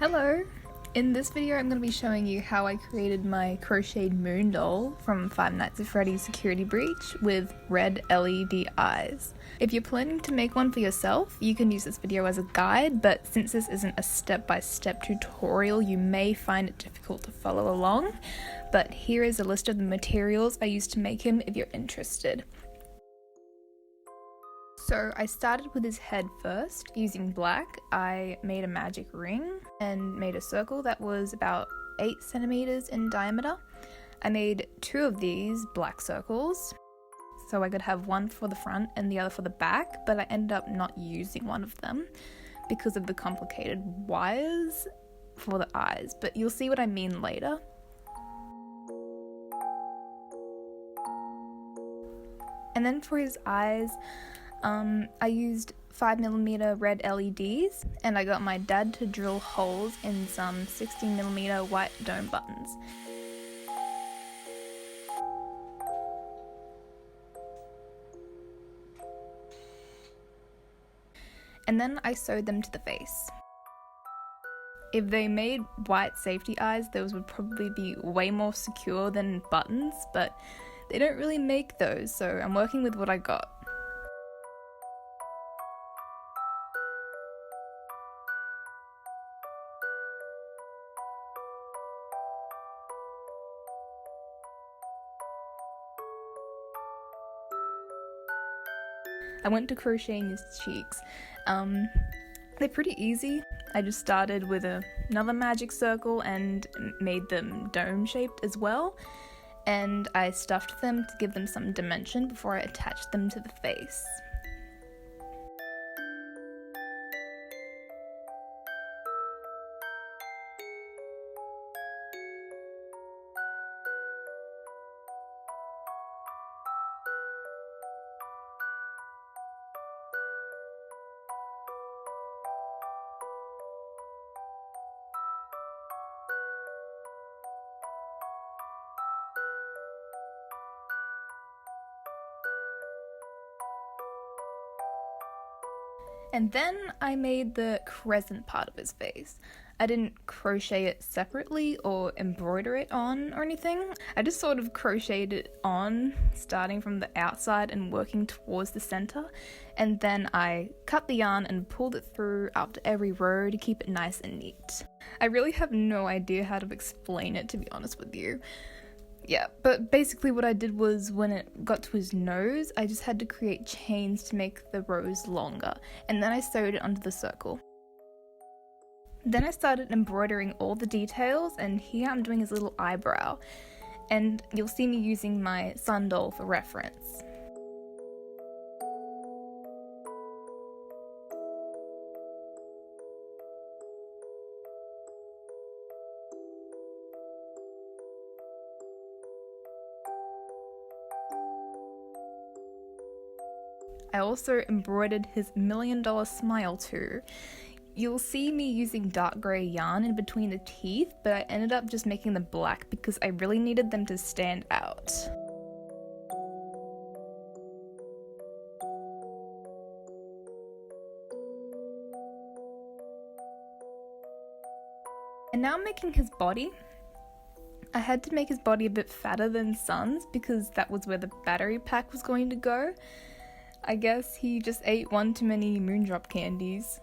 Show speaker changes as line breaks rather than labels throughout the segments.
Hello! In this video I'm going to be showing you how I created my crocheted moon doll from Five Nights at Freddy's Security Breach with red LED eyes. If you're planning to make one for yourself, you can use this video as a guide, but since this isn't a step-by-step tutorial, you may find it difficult to follow along. But here is a list of the materials I used to make him if you're interested. So I started with his head first. Using black, I made a magic ring and made a circle that was about 8 centimeters in diameter. I made 2 of these black circles, so I could have one for the front and the other for the back, but I ended up not using one of them because of the complicated wires for the eyes, but you'll see what I mean later. And then for his eyes, I used 5mm red LEDs, and I got my dad to drill holes in some 16mm white dome buttons. And then I sewed them to the face. If they made white safety eyes, those would probably be way more secure than buttons, but they don't really make those, so I'm working with what I got. I went to crocheting his cheeks. They're pretty easy. I just started with another magic circle and made them dome shaped as well, and I stuffed them to give them some dimension before I attached them to the face. And then I made the crescent part of his face. I didn't crochet it separately or embroider it on or anything. I just sort of crocheted it on, starting from the outside and working towards the center. And then I cut the yarn and pulled it through after every row to keep it nice and neat. I really have no idea how to explain it, to be honest with you. Yeah, but basically what I did was when it got to his nose, I just had to create chains to make the rows longer, and then I sewed it onto the circle. Then I started embroidering all the details, and here I'm doing his little eyebrow, and you'll see me using my sun doll for reference. I also embroidered his $1 million smile too. You'll see me using dark grey yarn in between the teeth, but I ended up just making them black because I really needed them to stand out. And now I'm making his body. I had to make his body a bit fatter than Sun's because that was where the battery pack was going to go. I guess he just ate one too many moondrop candies.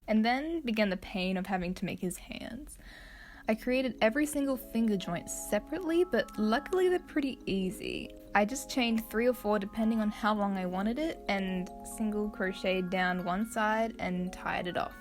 And then began the pain of having to make his hands. I created every single finger joint separately, but luckily they're pretty easy. I just chained 3 or 4 depending on how long I wanted it, and single crocheted down one side and tied it off.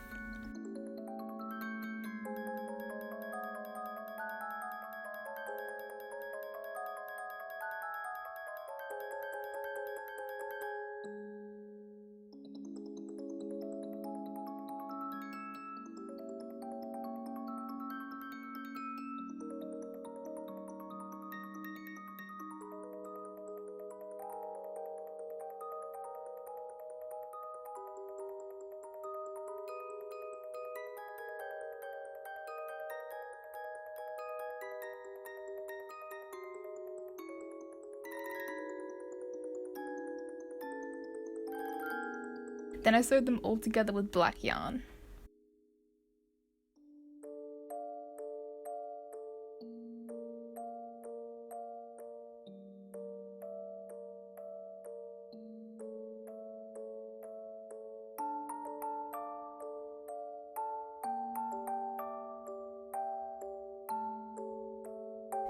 Then I sewed them all together with black yarn.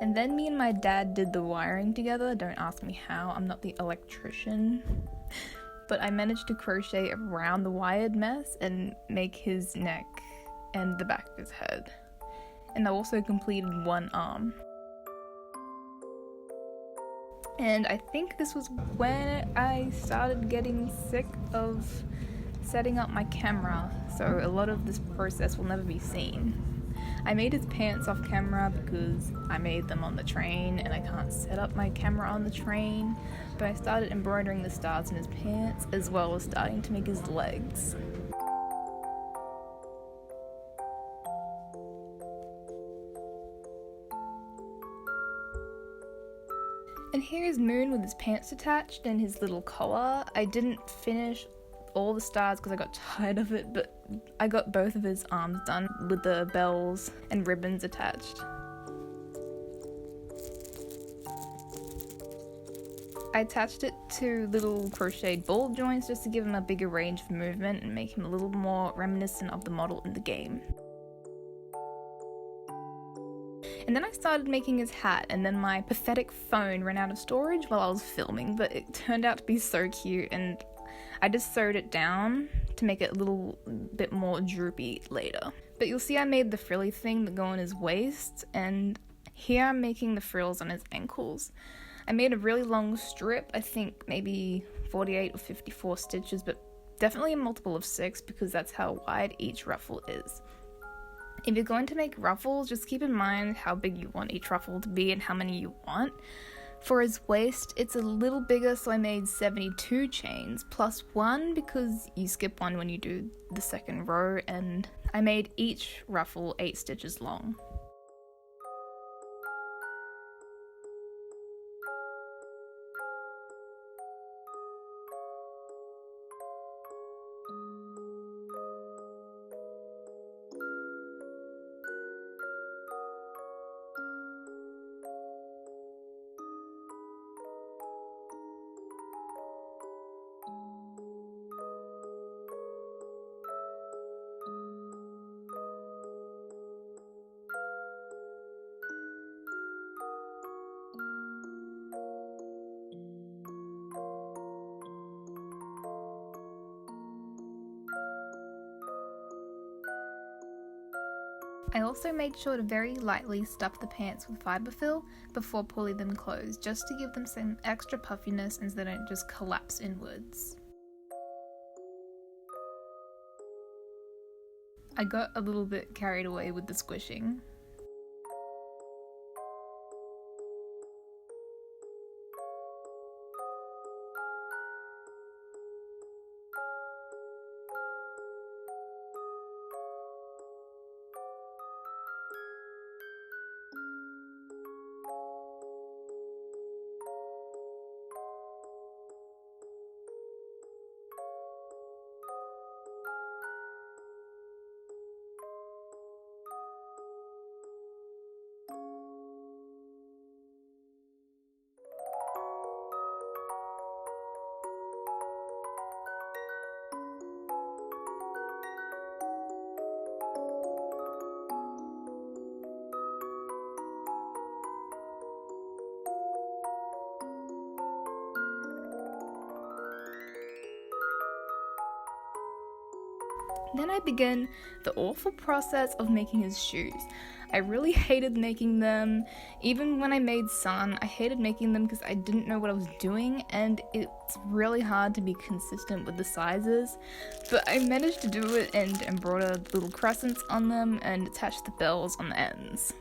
And then me and my dad did the wiring together. Don't ask me how, I'm not the electrician. But I managed to crochet around the wired mess and make his neck and the back of his head. And I also completed one arm. And I think this was when I started getting sick of setting up my camera, so a lot of this process will never be seen. I made his pants off camera because I made them on the train and I can't set up my camera on the train, but I started embroidering the stars in his pants as well as starting to make his legs. And here's Moon with his pants attached and his little collar. I didn't finish all the stars because I got tired of it, but I got both of his arms done with the bells and ribbons attached. I attached it to little crocheted ball joints just to give him a bigger range of movement and make him a little more reminiscent of the model in the game. And then I started making his hat, and then my pathetic phone ran out of storage while I was filming, but it turned out to be so cute, and I just sewed it down to make it a little bit more droopy later. But you'll see I made the frilly thing that go on his waist, and here I'm making the frills on his ankles. I made a really long strip, I think maybe 48 or 54 stitches, but definitely a multiple of 6 because that's how wide each ruffle is. If you're going to make ruffles, just keep in mind how big you want each ruffle to be and how many you want. For his waist, it's a little bigger, so I made 72 chains, plus 1 because you skip one when you do the second row, and I made each ruffle 8 stitches long. I also made sure to very lightly stuff the pants with fiberfill before pulling them closed, just to give them some extra puffiness and so they don't just collapse inwards. I got a little bit carried away with the squishing. Then I began the awful process of making his shoes. I really hated making them. Even when I made Sun, I hated making them because I didn't know what I was doing, and it's really hard to be consistent with the sizes. But I managed to do it and embroider little crescents on them and attach the bells on the ends.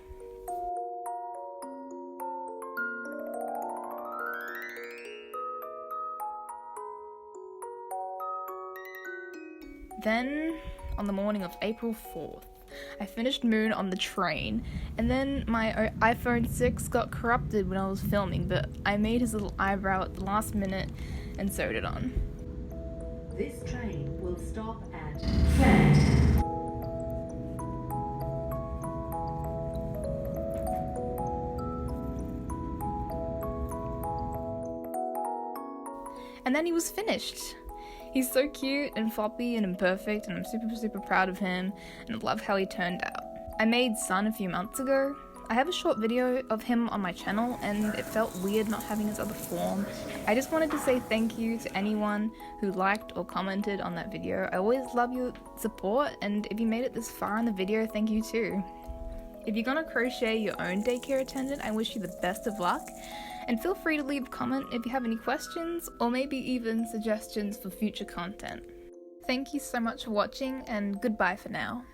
Then, on the morning of April 4th, I finished Moon on the train, and then my iPhone 6 got corrupted when I was filming, but I made his little eyebrow at the last minute and sewed it on.
This train will stop at fnaf.
And then he was finished. He's so cute and floppy and imperfect, and I'm super proud of him and love how he turned out. I made Swan a few months ago. I have a short video of him on my channel and it felt weird not having his other form. I just wanted to say thank you to anyone who liked or commented on that video. I always love your support, and if you made it this far in the video, thank you too. If you're gonna crochet your own daycare attendant, I wish you the best of luck. And feel free to leave a comment if you have any questions or maybe even suggestions for future content. Thank you so much for watching, and goodbye for now.